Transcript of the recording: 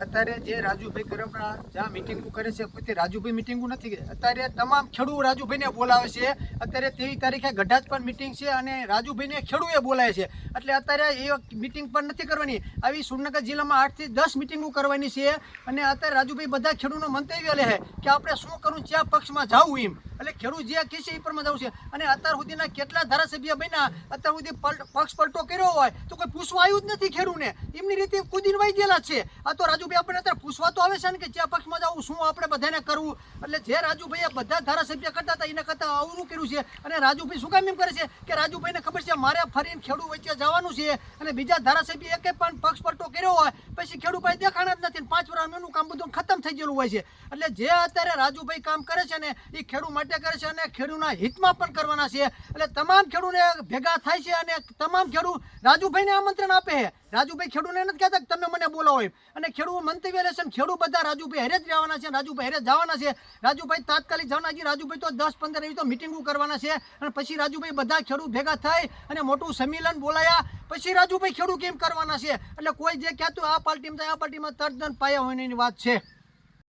અત્યારે જે રાજુભાઈ કરપડા જ્યાં મિટિંગો કરે છે પોતે રાજુભાઈ મિટિંગો નથી. અત્યારે તમામ ખેડૂત રાજુભાઈને બોલાવે છે. અત્યારે 23 તારીખે ગઢાજ પર મિટિંગ છે અને રાજુભાઈને ખેડૂએ બોલાવે છે. એટલે અત્યારે એ મિટિંગ પણ નથી કરવાની. આવી સુરનગર જિલ્લામાં 8 થી 10 મિટિંગો કરવાની છે. અને અત્યારે રાજુભાઈ બધા ખેડૂતનો મંતવ્ય લે છે કે આપણે શું કરવું, કયા પક્ષમાં જવું એમ. એટલે ખેડૂત જે કહે છે એ પરમાં જવું છે. અને અત્યાર સુધીના કેટલા ધારાસભ્ય બન્યા, અત્યાર સુધી પક્ષ પલટો કર્યો હોય તો કોઈ પૂછવા આવ્યું જ નથી ખેડૂતને. એમની રીતે કુદીને વહી ગયેલા છે. આ તો રાજુભાઈ આપણે અત્યારે પૂછવા તો આવે છે ને કે કયા પક્ષમાં જવું, શું આપણે બધાને કરવું. એટલે જે રાજુભાઈએ બધા ધારાસભ્ય કરતા હતા એના કરતાં આવું કર્યું છે. અને રાજુભાઈ શું કામ એમ કરે છે કે રાજુભાઈને ખબર છે મારે ફરીને ખેડૂત વચ્ચે જવાનું છે. અને બીજા ધારાસભ્ય એકે પણ પક્ષ પલટો કર્યો હોય પછી ખેડૂત ભાઈ દેખાણા જ નથી. 5 વર્ષ એનું કામ બધું ખતમ થઈ ગયેલું હોય છે. એટલે જે અત્યારે રાજુભાઈ કામ કરે છે ને એ ખેડૂત માટે કરે છે અને ખેડૂતના હિતમાં પણ કરવાના છે. એટલે તમામ ખેડૂતને ભેગા થાય છે અને તમામ ખેડૂત રાજુભાઈને આમંત્રણ આપે છે. રાજુભાઈ ખેડૂતને નથી કહેતા કે તમે મને બોલાવો એમ. અને ખેડૂત મંતવ્ય લેશે, ખેડૂત બધા રાજુભાઈ હેરે જ રહેવાના છે, રાજુભાઈ હેરે જવાના છે. રાજુભાઈ તાત્કાલિક જવાના છે. રાજુભાઈ તો 10-15 એવી તો મિટિંગો કરવાના છે. અને પછી રાજુભાઈ બધા ખેડૂત ભેગા થઈ અને મોટું સંમેલન બોલાયા પછી રાજુભાઈ ખેડૂત કેમ કરવાના છે. એટલે કોઈ જે કહેતું આ પાર્ટીમાં થાય આ પાર્ટીમાં તદ્દન પાયા હોયની વાત છે.